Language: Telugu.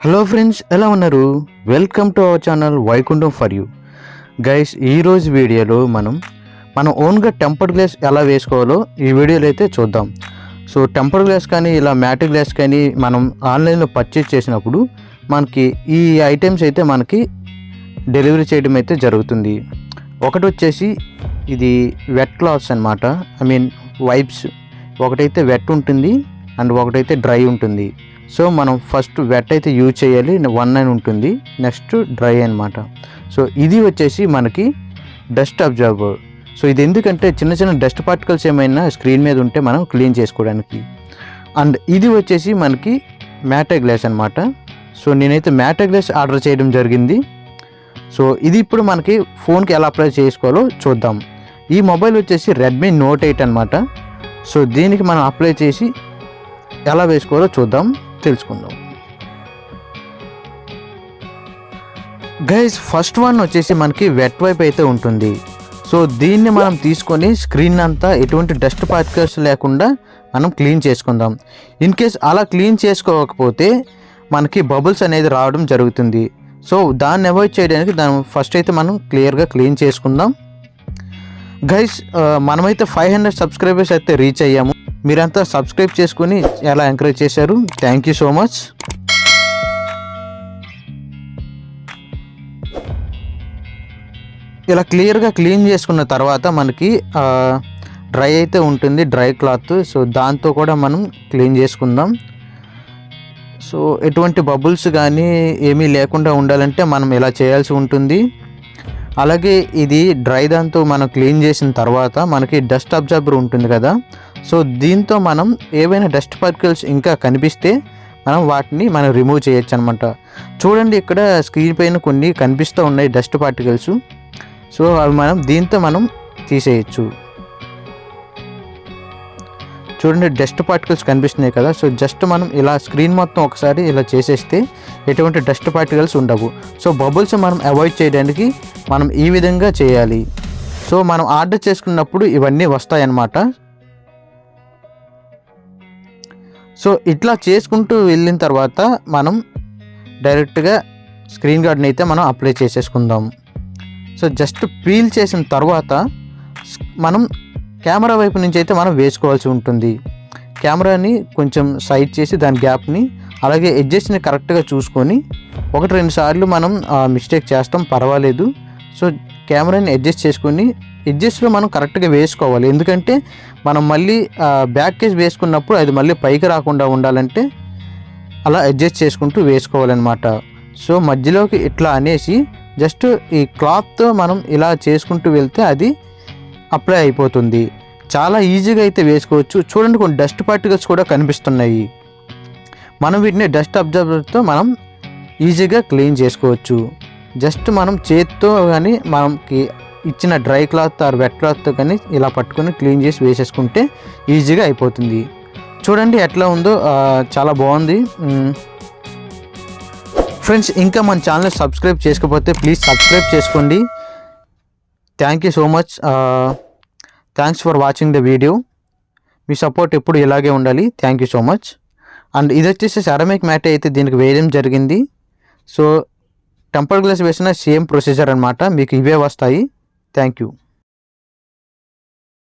హలో ఫ్రెండ్స్, ఎలా ఉన్నారు? Welcome to our channel Vaikuntham for you guys. ఈరోజు వీడియోలో మనం ఓన్గా టెంపర్డ్ గ్లాస్ ఎలా వేసుకోవాలో ఈ వీడియోలో అయితే చూద్దాం. సో టెంపర్డ్ గ్లాస్ కానీ ఇలా మ్యాట్ గ్లాస్ కానీ మనం ఆన్లైన్లో పర్చేజ్ చేసినప్పుడు మనకి ఈ ఐటమ్స్ అయితే మనకి డెలివరీ చేయడం అయితే జరుగుతుంది. ఒకటి వచ్చేసి ఇది వెట్ క్లాత్స్ అనమాట, వైప్స్. ఒకటైతే వెట్ ఉంటుంది అండ్ ఒకటైతే డ్రై ఉంటుంది. సో మనం ఫస్ట్ వెట్ అయితే యూజ్ చేయాలి, 1 ఉంటుంది. నెక్స్ట్ డ్రై అనమాట. సో ఇది వచ్చేసి మనకి డస్ట్ అబ్జర్వర్. సో ఇది ఎందుకంటే చిన్న చిన్న డస్ట్ పార్టికల్స్ ఏమైనా స్క్రీన్ మీద ఉంటే మనం క్లీన్ చేసుకోవడానికి. అండ్ ఇది వచ్చేసి మనకి మ్యాట్ గ్లాస్ అనమాట. సో నేనైతే మ్యాట్ గ్లాస్ ఆర్డర్ చేయడం జరిగింది. సో ఇది ఇప్పుడు మనకి ఫోన్కి ఎలా అప్లై చేసుకోవాలో చూద్దాం. ఈ మొబైల్ వచ్చేసి రెడ్మీ నోట్ 8 అనమాట. సో దీనికి మనం అప్లై చేసి ఎలా వేసుకోవాలో చూద్దాం, తెలుసుకుందాం. గైస్, ఫస్ట్ వన్ వచ్చేసి మనకి వెట్ వైప్ అయితే ఉంటుంది. సో దీన్ని మనం తీసుకొని స్క్రీన్ అంతా ఎటువంటి డస్ట్ పార్టికల్స్ లేకుండా మనం క్లీన్ చేసుకుందాం. ఇన్ కేస్ అలా క్లీన్ చేసుకోకపోతే మనకి బబుల్స్ అనేది రావడం జరుగుతుంది. సో దాన్ని అవాయిడ్ చేయడానికి ఫస్ట్ అయితే మనం క్లియర్గా క్లీన్ చేసుకుందాం. గైస్, మనమైతే 500 సబ్స్క్రైబర్స్ అయితే రీచ్ అయ్యాము. మీరంతా సబ్స్క్రైబ్ చేసుకుని ఎలా ఎంకరేజ్ చేశారు, థ్యాంక్ యూ సో మచ్. ఇలా క్లియర్గా క్లీన్ చేసుకున్న తర్వాత మనకి డ్రై అయితే ఉంటుంది, డ్రై క్లాత్. సో దాంతో కూడా మనం క్లీన్ చేసుకుందాం. సో ఎటువంటి బబుల్స్ కానీ ఏమీ లేకుండా ఉండాలంటే మనం ఇలా చేయాల్సి ఉంటుంది. అలాగే ఇది డ్రై దాంతో మనం క్లీన్ చేసిన తర్వాత మనకి డస్ట్ అబ్జర్బర్ ఉంటుంది కదా. సో దీంతో మనం ఏవైనా డస్ట్ పార్టికల్స్ ఇంకా కనిపిస్తే వాటిని రిమూవ్ చేయొచ్చు అనమాట. చూడండి, ఇక్కడ స్క్రీన్ పైన కొన్ని కనిపిస్తూ ఉన్నాయి డస్ట్ పార్టికల్స్. సో అవి దీంతో తీసేయచ్చు. చూడండి, డస్ట్ పార్టికల్స్ కనిపిస్తున్నాయి కదా. సో జస్ట్ మనం ఇలా స్క్రీన్ మొత్తం ఒకసారి ఇలా చేసేస్తే ఎటువంటి డస్ట్ పార్టికల్స్ ఉండవు. సో బబుల్స్ మనం అవాయిడ్ చేయడానికి మనం ఈ విధంగా చేయాలి. సో మనం ఆర్డర్ చేసుకున్నప్పుడు ఇవన్నీ వస్తాయన్నమాట. సో ఇట్లా చేసుకుంటూ వెళ్ళిన తర్వాత మనం డైరెక్ట్గా స్క్రీన్ గార్డ్ని అయితే మనం అప్లై చేసేసుకుందాం. సో జస్ట్ పీల్ చేసిన తర్వాత మనం కెమెరా వైపు నుంచి అయితే మనం వేసుకోవాల్సి ఉంటుంది. కెమెరాని కొంచెం సైడ్ చేసి దాని గ్యాప్ని అలాగే ఎడ్జెస్ని కరెక్ట్గా చూసుకొని 1-2 సార్లు మనం మిస్టేక్ చేస్తాం, పర్వాలేదు. సో కెమెరాని అడ్జస్ట్ చేసుకొని ఎడ్జెస్ట్లో మనం కరెక్ట్గా వేసుకోవాలి. ఎందుకంటే మనం మళ్ళీ బ్యాక్ కేస్ వేసుకున్నప్పుడు అది మళ్ళీ పైకి రాకుండా ఉండాలంటే అలా అడ్జస్ట్ చేసుకుంటూ వేసుకోవాలన్నమాట. సో మధ్యలోకి ఇట్లా అనేసి జస్ట్ ఈ క్లాత్తో మనం ఇలా చేసుకుంటూ వెళ్తే అది అప్లై అయిపోతుంది. చాలా ఈజీగా అయితే వేసుకోవచ్చు. చూడండి, కొన్ని డస్ట్ పార్టికల్స్ కూడా కనిపిస్తున్నాయి. మనం వీటిని డస్ట్ అబ్జర్వర్తో మనం ఈజీగా క్లీన్ చేసుకోవచ్చు. జస్ట్ మనం చేతితో కానీ మనకి ఇచ్చిన డ్రై క్లాత్ ఆర్ వెట్ క్లాత్తో కానీ ఇలా పట్టుకొని క్లీన్ చేసి వేసేసుకుంటే ఈజీగా అయిపోతుంది. చూడండి ఎట్లా ఉందో, చాలా బాగుంది. ఫ్రెండ్స్, ఇంకా మన ఛానల్ సబ్స్క్రైబ్ చేసుకోకపోతే ప్లీజ్ సబ్స్క్రైబ్ చేసుకోండి. Thank you so much. Thanks for watching the video. Me support ఎప్పుడు ఇలాగే ఉండాలి. Thank you so much. And ఇది వచ్చేసి సెరామిక్ మ్యాట్ అయితే దీనికి వేయడం జరిగింది. సో టెంపర్డ్ గ్లాస్ వేసిన సేమ్ ప్రొసీజర్ అనమాట, మీకు ఇవే వస్తాయి. Thank you.